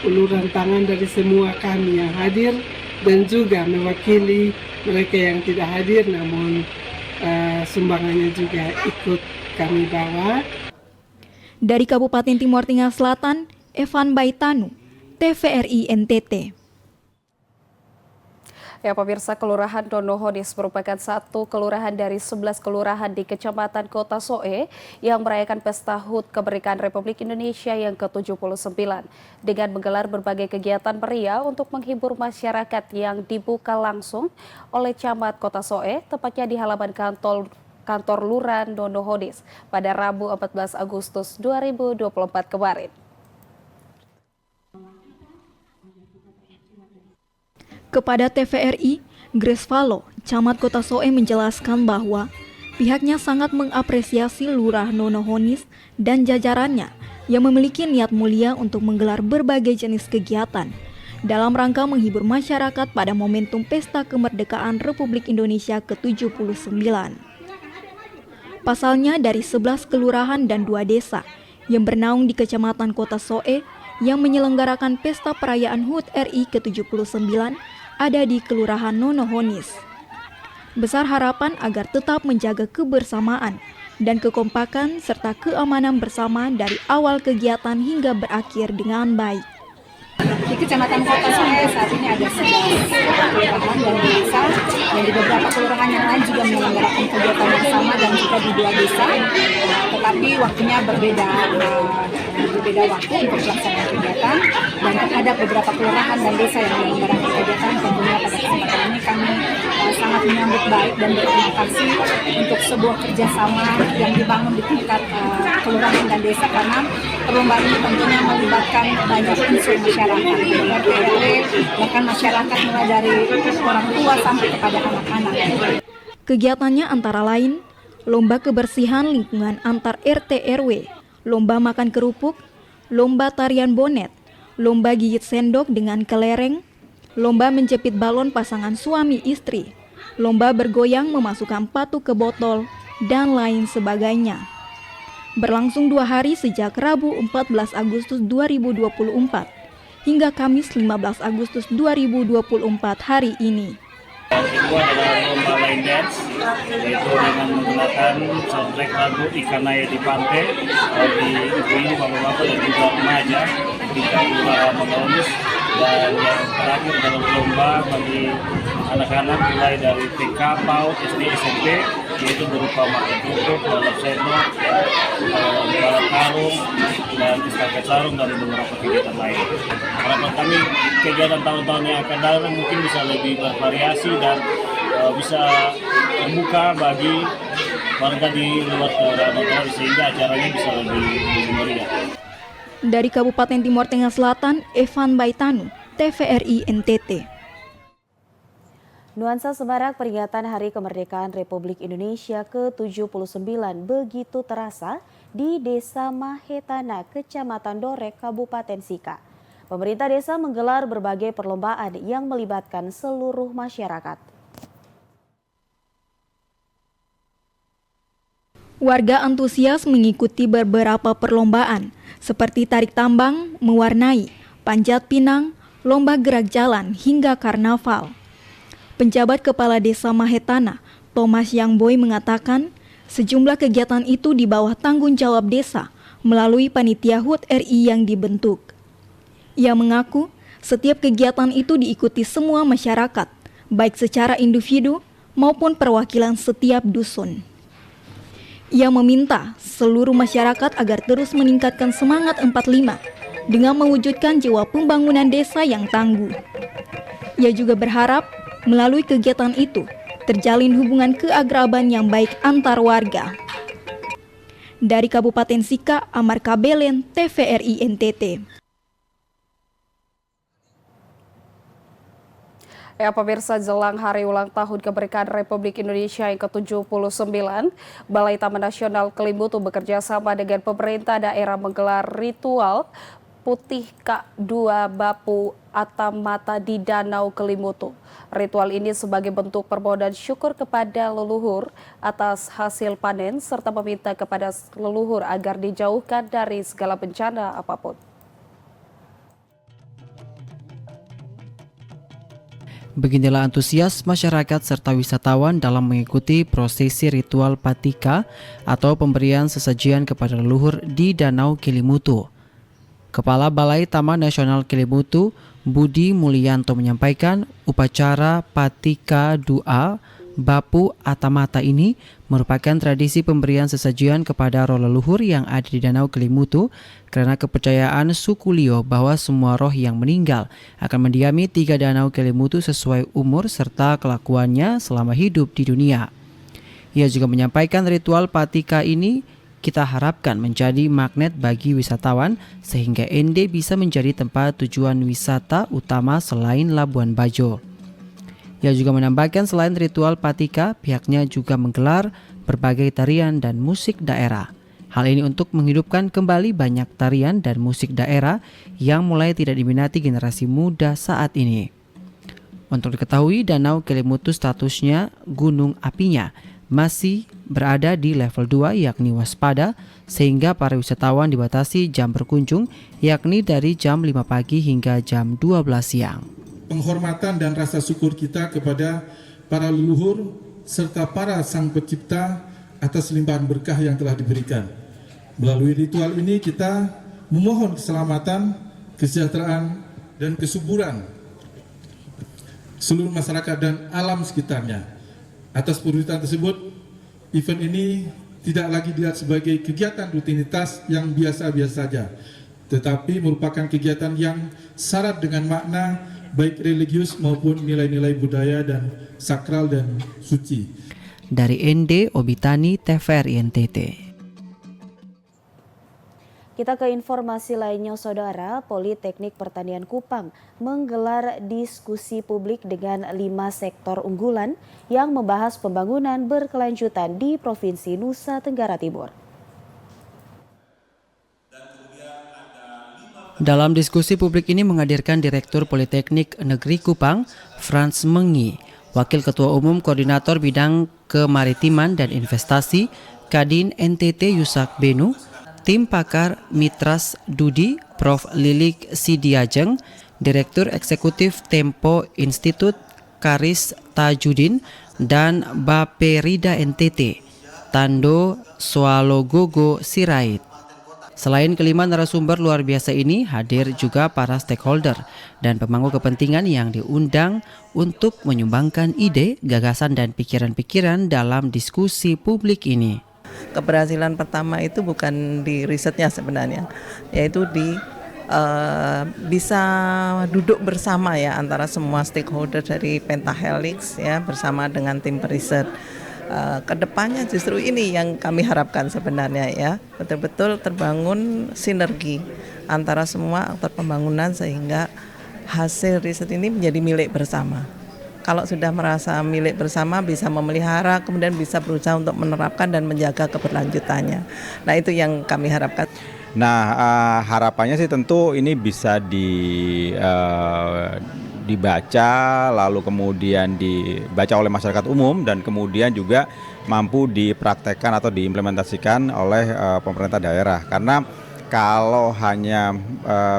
uluran tangan dari semua kami yang hadir dan juga mewakili mereka yang tidak hadir namun sumbangannya juga ikut kami bawa. Dari Kabupaten Timur Tengah Selatan, Evan Baitanu, TVRI NTT. Ya, pemirsa, Kelurahan Donohodis merupakan satu kelurahan dari 11 kelurahan di Kecamatan Kota Soe yang merayakan Pesta HUT Kemerdekaan Republik Indonesia yang ke-79 dengan menggelar berbagai kegiatan meriah untuk menghibur masyarakat yang dibuka langsung oleh Camat Kota Soe, tepatnya di halaman kantor Lurahan Donohodis pada Rabu 14 Agustus 2024 kemarin. Kepada TVRI, Grace Valo, Camat Kota Soe menjelaskan bahwa pihaknya sangat mengapresiasi Lurah Donohodis dan jajarannya yang memiliki niat mulia untuk menggelar berbagai jenis kegiatan dalam rangka menghibur masyarakat pada momentum Pesta Kemerdekaan Republik Indonesia ke-79. Pasalnya dari 11 kelurahan dan 2 desa yang bernaung di Kecamatan Kota Soe yang menyelenggarakan Pesta Perayaan HUT RI ke-79 ada di Kelurahan Donohodis. Besar harapan agar tetap menjaga kebersamaan dan kekompakan serta keamanan bersama dari awal kegiatan hingga berakhir dengan baik. Di Kecamatan Kota Soe saat ini ada 11 kelurahan dan desa, dan di beberapa kelurahan yang lain juga menyelenggarakan kegiatan yang sama dan juga di 2 desa, tetapi waktunya berbeda waktu untuk pelaksanaan kegiatan, dan terhadap beberapa kelurahan dan desa yang menyelenggarakan kegiatan, tentunya pada kesempatan ini kami sangat menyambut baik dan berterima kasih untuk sebuah kerjasama yang dibangun di tingkat kelurahan dan desa, karena perlombaan ini tentunya melibatkan banyak unsur masyarakat, RW, bahkan masyarakat mulai dari orang tua sampai kepada anak-anak. Kegiatannya antara lain lomba kebersihan lingkungan antar RT RW, lomba makan kerupuk, lomba tarian bonet, lomba gigit sendok dengan kelereng, lomba menjepit balon pasangan suami istri, lomba bergoyang memasukkan patu ke botol, dan lain sebagainya. Berlangsung 2 hari sejak Rabu 14 Agustus 2024 hingga Kamis 15 Agustus 2024 hari ini. Itu adalah lomba line dance, yaitu dengan menggunakan soundtrack lagu Ikan Air di Pantai di ibu-ibu, bapak-bapak dan juga remaja di Kelurahan Donohodis. Dan yang terakhir dalam lomba bagi anak-anak mulai dari TK, PAUD, SD, SMP, yaitu berupa makan kerupuk, balap sendok, balap karung, dan estafet sarung, dan beberapa kegiatan lain. Harapan kami kegiatan tahun-tahun yang akan datang mungkin bisa lebih bervariasi dan bisa terbuka bagi warga di luar Kelurahan Donohodis sehingga acaranya bisa lebih meriah. Dari Kabupaten Timur Tengah Selatan, Evan Baitanu, TVRI NTT. Nuansa semarak peringatan Hari Kemerdekaan Republik Indonesia ke-79 begitu terasa di Desa Mahetana, Kecamatan Dorek, Kabupaten Sika. Pemerintah desa menggelar berbagai perlombaan yang melibatkan seluruh masyarakat. Warga antusias mengikuti beberapa perlombaan seperti tarik tambang, mewarnai, panjat pinang, lomba gerak jalan, hingga karnaval. Penjabat Kepala Desa Mahetana, Thomas Yangboy mengatakan sejumlah kegiatan itu di bawah tanggung jawab desa melalui panitia HUT RI yang dibentuk. Ia mengaku setiap kegiatan itu diikuti semua masyarakat, baik secara individu maupun perwakilan setiap dusun. Ia meminta seluruh masyarakat agar terus meningkatkan semangat 45 dengan mewujudkan jiwa pembangunan desa yang tangguh. Ia juga berharap melalui kegiatan itu terjalin hubungan keakraban yang baik antar warga. Dari Kabupaten Sika, Amar Kabelen, TVRI NTT. Ya, pemirsa, jelang hari ulang tahun kemerdekaan Republik Indonesia yang ke-79, Balai Taman Nasional Kelimutu bekerja sama dengan pemerintah daerah menggelar ritual Putih K2 Bapu Atamata di Danau Kelimutu. Ritual ini sebagai bentuk permohonan syukur kepada leluhur atas hasil panen serta meminta kepada leluhur agar dijauhkan dari segala bencana apapun. Beginilah antusias masyarakat serta wisatawan dalam mengikuti prosesi ritual patika atau pemberian sesajian kepada leluhur di Danau Kelimutu. Kepala Balai Taman Nasional Kelimutu, Budi Mulyanto menyampaikan upacara patika dua Bapu Atamata ini merupakan tradisi pemberian sesajian kepada roh leluhur yang ada di Danau Kelimutu karena kepercayaan suku Lio bahwa semua roh yang meninggal akan mendiami 3 Danau Kelimutu sesuai umur serta kelakuannya selama hidup di dunia. Ia juga menyampaikan ritual patika ini kita harapkan menjadi magnet bagi wisatawan sehingga ND bisa menjadi tempat tujuan wisata utama selain Labuan Bajo. Ia juga menambahkan selain ritual patika, pihaknya juga menggelar berbagai tarian dan musik daerah. Hal ini untuk menghidupkan kembali banyak tarian dan musik daerah yang mulai tidak diminati generasi muda saat ini. Untuk diketahui, Danau Kelimutu statusnya gunung apinya masih berada di level 2 yakni waspada, sehingga para wisatawan dibatasi jam berkunjung yakni dari jam 5 pagi hingga jam 12 siang. Penghormatan dan rasa syukur kita kepada para leluhur serta para sang pencipta atas limpahan berkah yang telah diberikan. Melalui ritual ini kita memohon keselamatan, kesejahteraan, dan kesuburan seluruh masyarakat dan alam sekitarnya. Atas permintaan tersebut, event ini tidak lagi dilihat sebagai kegiatan rutinitas yang biasa-biasa saja, tetapi merupakan kegiatan yang syarat dengan makna baik religius maupun nilai-nilai budaya dan sakral dan suci. Dari ND Obitani TVRI NTT. Kita ke informasi lainnya, Saudara. Politeknik Pertanian Kupang menggelar diskusi publik dengan 5 sektor unggulan yang membahas pembangunan berkelanjutan di Provinsi Nusa Tenggara Timur. Dalam diskusi publik ini menghadirkan Direktur Politeknik Negeri Kupang, Frans Mengi, Wakil Ketua Umum Koordinator Bidang Kemaritiman dan Investasi, Kadin NTT Yusak Benu, tim pakar Mitras Dudi, Prof. Lilik Sidiajeng, Direktur Eksekutif Tempo Institut Karis Tajudin, dan Baperida NTT, Tando Soalogogo Sirait. Selain kelima narasumber luar biasa ini, hadir juga para stakeholder dan pemangku kepentingan yang diundang untuk menyumbangkan ide, gagasan, dan pikiran-pikiran dalam diskusi publik ini. Keberhasilan pertama itu bukan di risetnya sebenarnya, yaitu di bisa duduk bersama ya antara semua stakeholder dari Pentahelix ya bersama dengan tim periset. Kedepannya justru ini yang kami harapkan sebenarnya ya, betul-betul terbangun sinergi antara semua aktor pembangunan sehingga hasil riset ini menjadi milik bersama. Kalau sudah merasa milik bersama bisa memelihara, kemudian bisa berusaha untuk menerapkan dan menjaga keberlanjutannya. Nah itu yang kami harapkan. Nah harapannya sih tentu ini bisa dibaca, lalu kemudian dibaca oleh masyarakat umum dan kemudian juga mampu dipraktekkan atau diimplementasikan oleh pemerintah daerah. Karena kalau hanya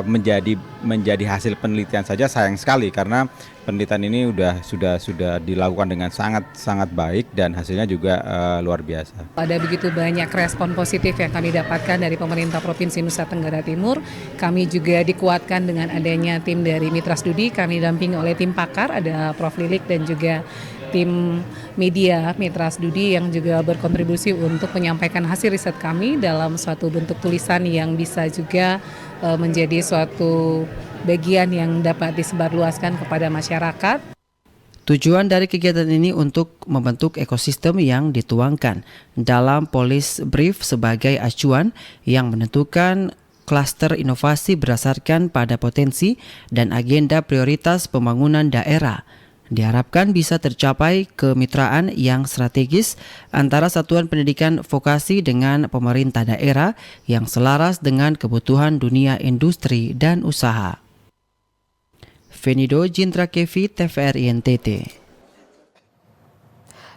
menjadi hasil penelitian saja sayang sekali, karena penelitian ini sudah dilakukan dengan sangat baik dan hasilnya juga luar biasa. Ada begitu banyak respon positif yang kami dapatkan dari pemerintah Provinsi Nusa Tenggara Timur. Kami juga dikuatkan dengan adanya tim dari Mitras Dudi, kami didampingi oleh tim pakar, ada Prof. Lilik dan juga tim media Mitras Dudi yang juga berkontribusi untuk menyampaikan hasil riset kami dalam suatu bentuk tulisan yang bisa juga menjadi suatu bagian yang dapat disebarluaskan kepada masyarakat. Tujuan dari kegiatan ini untuk membentuk ekosistem yang dituangkan dalam Policy Brief sebagai acuan yang menentukan klaster inovasi berdasarkan pada potensi dan agenda prioritas pembangunan daerah. Diharapkan bisa tercapai kemitraan yang strategis antara satuan pendidikan vokasi dengan pemerintah daerah yang selaras dengan kebutuhan dunia industri dan usaha. Venido Jindra Kevi, TVRI NTT.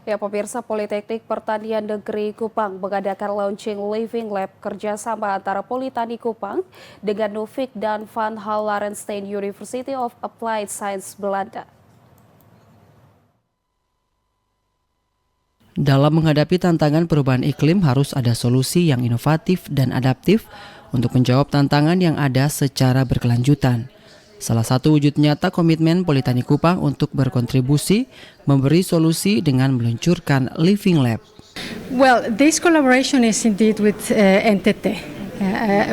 Ya, pemirsa, Politeknik Pertanian Negeri Kupang mengadakan launching Living Lab kerjasama antara Politani Kupang dengan Nuffic dan Van Hal Larenstein University of Applied Science Belanda. Dalam menghadapi tantangan perubahan iklim harus ada solusi yang inovatif dan adaptif untuk menjawab tantangan yang ada secara berkelanjutan. Salah satu wujud nyata komitmen Politeknik Kupang untuk berkontribusi memberi solusi dengan meluncurkan Living Lab. Well, this collaboration is indeed with NTT.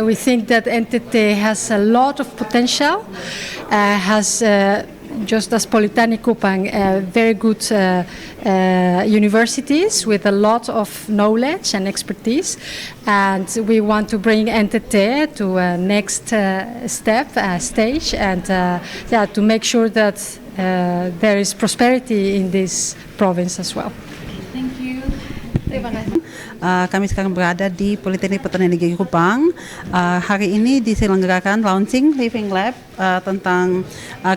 We think that NTT has a lot of potential, has just as Politeknik Kupang, very good universities with a lot of knowledge and expertise, and we want to bring NTT to a next stage, and to make sure that there is prosperity in this province as well. Thank you. Terima kasih. Kami sekarang berada di Politeknik Pertanian Negeri Kupang. Hari ini diselenggarakan launching Living Lab tentang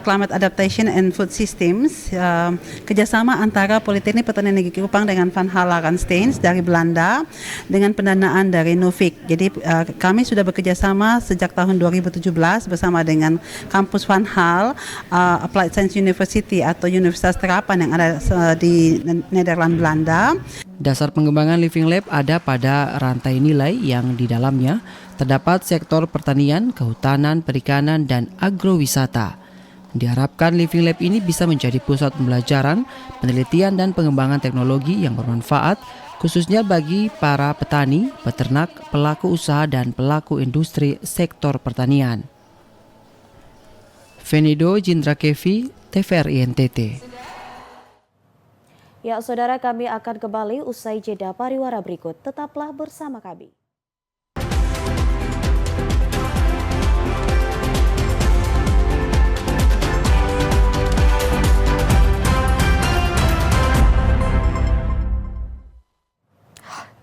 Climate Adaptation and Food Systems, kerjasama antara Politeknik Pertanian Negeri Kupang dengan Van Halarensteins dari Belanda dengan pendanaan dari Nuffic. Jadi kami sudah bekerjasama sejak tahun 2017 bersama dengan kampus Van Hal, Applied Science University atau Universitas Terapan yang ada di Nederland, Belanda. Dasar pengembangan Living Lab ada pada rantai nilai yang di dalamnya terdapat sektor pertanian, kehutanan, perikanan, dan agrowisata. Diharapkan Living Lab ini bisa menjadi pusat pembelajaran, penelitian, dan pengembangan teknologi yang bermanfaat, khususnya bagi para petani, peternak, pelaku usaha, dan pelaku industri sektor pertanian. Venido Jindra Kevi, TVRI NTT. Ya, saudara, kami akan kembali usai jeda pariwara berikut. Tetaplah bersama kami.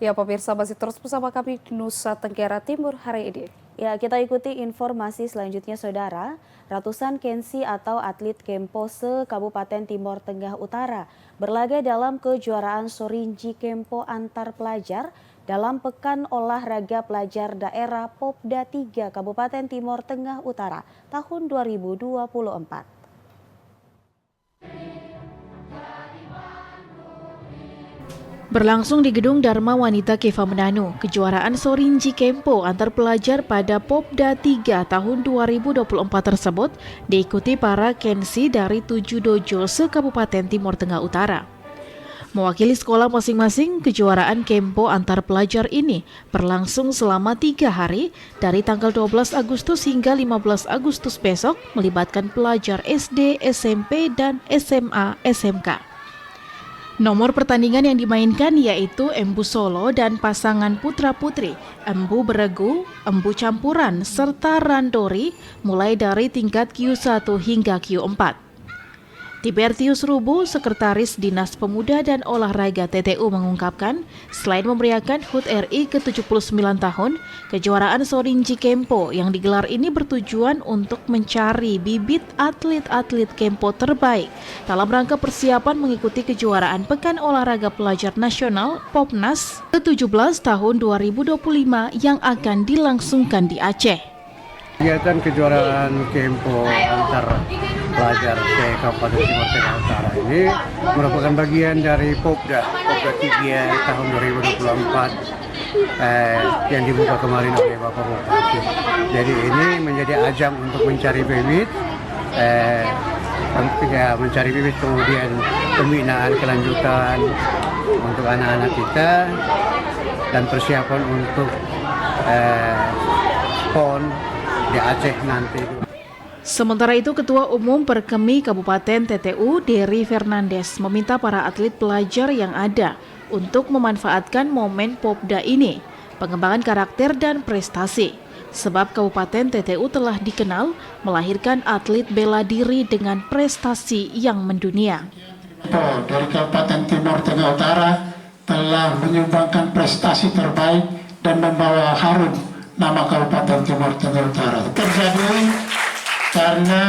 Ya, pemirsa, masih terus bersama kami di Nusa Tenggara Timur hari ini. Ya, kita ikuti informasi selanjutnya, saudara. Ratusan Kensi atau atlet Kempo se-Kabupaten Timor Tengah Utara berlaga dalam kejuaraan Sorinji Kempo antar pelajar dalam Pekan Olahraga Pelajar Daerah Popda 3 Kabupaten Timor Tengah Utara tahun 2024. Berlangsung di Gedung Dharma Wanita Keva Menanu, kejuaraan Sorinji Kempo antar pelajar pada Popda 3 tahun 2024 tersebut diikuti para Kensi dari 7 dojo se-Kabupaten Timor Tengah Utara. Mewakili sekolah masing-masing, kejuaraan Kempo antar pelajar ini berlangsung selama 3 hari dari tanggal 12 Agustus hingga 15 Agustus besok, melibatkan pelajar SD, SMP, dan SMA SMK. Nomor pertandingan yang dimainkan yaitu embu solo dan pasangan putra-putri, embu beregu, embu campuran, serta randori mulai dari tingkat Q1 hingga Q4. Tibertius Rubu, Sekretaris Dinas Pemuda dan Olahraga TTU mengungkapkan, selain memeriahkan HUT RI ke-79 tahun, kejuaraan Sorinji Kempo yang digelar ini bertujuan untuk mencari bibit atlet-atlet Kempo terbaik dalam rangka persiapan mengikuti kejuaraan Pekan Olahraga Pelajar Nasional Popnas ke-17 tahun 2025 yang akan dilangsungkan di Aceh. Kegiatan kejuaraan Kempo antar pelajar Kabupaten Timor Tengah Utara ini merupakan bagian dari Popda 3 tahun 2024 yang dibuka kemarin oleh Bapak Bupati. Jadi ini menjadi ajang untuk mencari bibit, mencari bibit kemudian pembinaan kelanjutan untuk anak-anak kita dan persiapan untuk PON di Aceh nanti. Sementara itu, Ketua Umum Perkemi Kabupaten TTU, Dery Fernandes, meminta para atlet pelajar yang ada untuk memanfaatkan momen Popda ini, pengembangan karakter dan prestasi. Sebab Kabupaten TTU telah dikenal melahirkan atlet bela diri dengan prestasi yang mendunia. Dari Kabupaten Timor Tengah Utara telah menyumbangkan prestasi terbaik dan membawa harum nama Kabupaten Timor Tengah Utara. Terjadi karena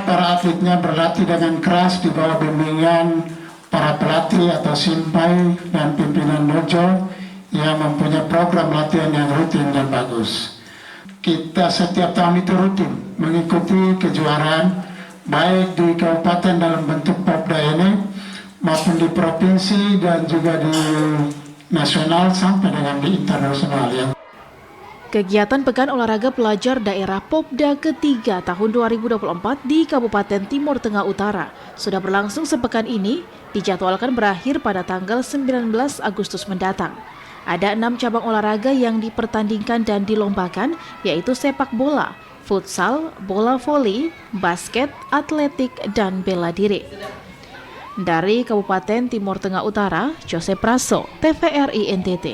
para atletnya berlatih dengan keras di bawah bimbingan para pelatih atau simpai dan pimpinan dojo yang mempunyai program latihan yang rutin dan bagus. Kita setiap tahun itu rutin mengikuti kejuaraan baik di kabupaten dalam bentuk Popda ini maupun di provinsi dan juga di nasional sampai dengan di internasional ya. Kegiatan Pekan Olahraga Pelajar Daerah Popda ketiga tahun 2024 di Kabupaten Timur Tengah Utara sudah berlangsung sepekan ini, dijadwalkan berakhir pada tanggal 19 Agustus mendatang. Ada 6 cabang olahraga yang dipertandingkan dan dilombakan, yaitu sepak bola, futsal, bola voli, basket, atletik, dan bela diri. Dari Kabupaten Timur Tengah Utara, Jose Praso, TVRI NTT.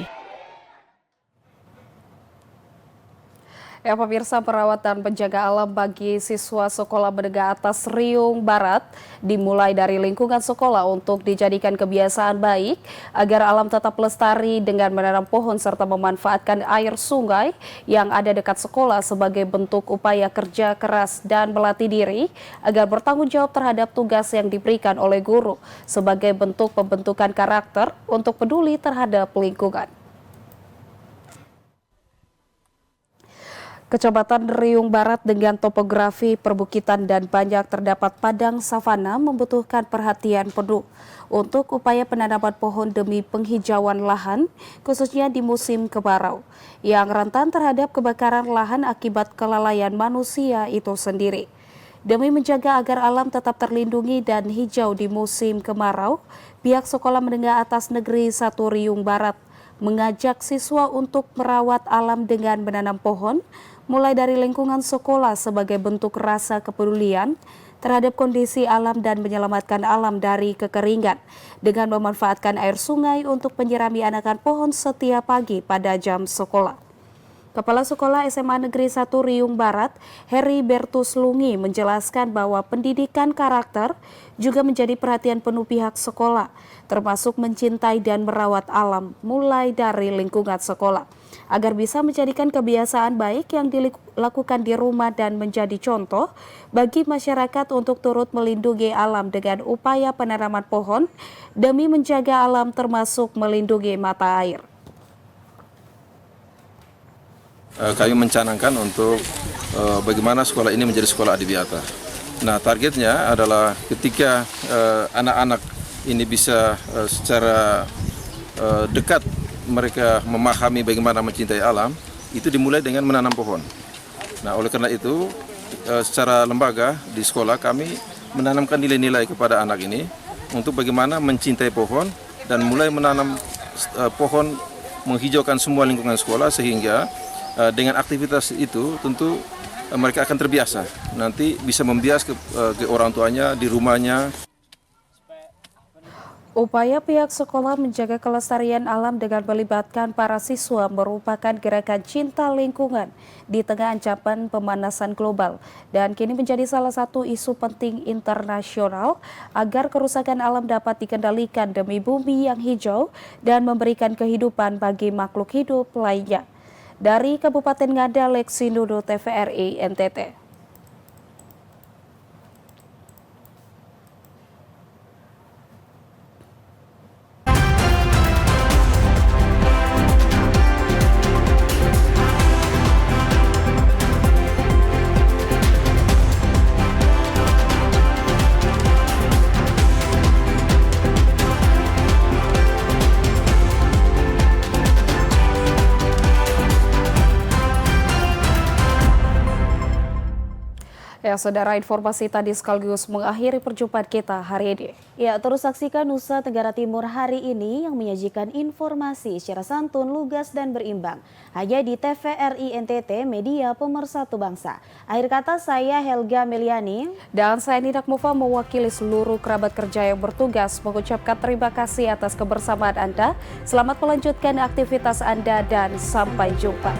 Ya, pemirsa, perawat dan penjaga alam bagi siswa sekolah menengah atas Riung Barat dimulai dari lingkungan sekolah untuk dijadikan kebiasaan baik agar alam tetap lestari dengan menanam pohon serta memanfaatkan air sungai yang ada dekat sekolah sebagai bentuk upaya kerja keras dan melatih diri agar bertanggung jawab terhadap tugas yang diberikan oleh guru sebagai bentuk pembentukan karakter untuk peduli terhadap lingkungan. Kecamatan Riung Barat dengan topografi perbukitan dan banyak terdapat padang savana membutuhkan perhatian penuh untuk upaya penanaman pohon demi penghijauan lahan, khususnya di musim kemarau, yang rentan terhadap kebakaran lahan akibat kelalaian manusia itu sendiri. Demi menjaga agar alam tetap terlindungi dan hijau di musim kemarau, pihak Sekolah Menengah Atas Negeri 1 Riung Barat mengajak siswa untuk merawat alam dengan menanam pohon, mulai dari lingkungan sekolah sebagai bentuk rasa kepedulian terhadap kondisi alam dan menyelamatkan alam dari kekeringan dengan memanfaatkan air sungai untuk menyirami anakan pohon setiap pagi pada jam sekolah. Kepala Sekolah SMA Negeri 1 Riung Barat, Heri Bertus Lungi, menjelaskan bahwa pendidikan karakter juga menjadi perhatian penuh pihak sekolah, termasuk mencintai dan merawat alam mulai dari lingkungan sekolah, agar bisa menjadikan kebiasaan baik yang dilakukan di rumah dan menjadi contoh bagi masyarakat untuk turut melindungi alam dengan upaya penanaman pohon demi menjaga alam termasuk melindungi mata air. Kami mencanangkan untuk bagaimana sekolah ini menjadi sekolah adiwiyata. Nah, targetnya adalah ketika anak-anak ini bisa secara dekat mereka memahami bagaimana mencintai alam, itu dimulai dengan menanam pohon. Nah, oleh karena itu, secara lembaga di sekolah kami menanamkan nilai-nilai kepada anak ini untuk bagaimana mencintai pohon dan mulai menanam pohon menghijaukan semua lingkungan sekolah sehingga dengan aktivitas itu tentu mereka akan terbiasa. Nanti bisa membias ke orang tuanya di rumahnya. Upaya pihak sekolah menjaga kelestarian alam dengan melibatkan para siswa merupakan gerakan cinta lingkungan di tengah ancaman pemanasan global dan kini menjadi salah satu isu penting internasional agar kerusakan alam dapat dikendalikan demi bumi yang hijau dan memberikan kehidupan bagi makhluk hidup lainnya. Dari Kabupaten Ngada, Lexi Nudo, TVRI NTT. Ya, saudara, informasi tadi sekaligus mengakhiri perjumpaan kita hari ini. Ya, terus saksikan Nusa Tenggara Timur hari ini yang menyajikan informasi secara santun, lugas, dan berimbang. Hanya di TVRI NTT, media pemersatu bangsa. Akhir kata, saya Helga Meliani. Dan saya Nidak Mufa mewakili seluruh kerabat kerja yang bertugas mengucapkan terima kasih atas kebersamaan Anda. Selamat melanjutkan aktivitas Anda dan sampai jumpa.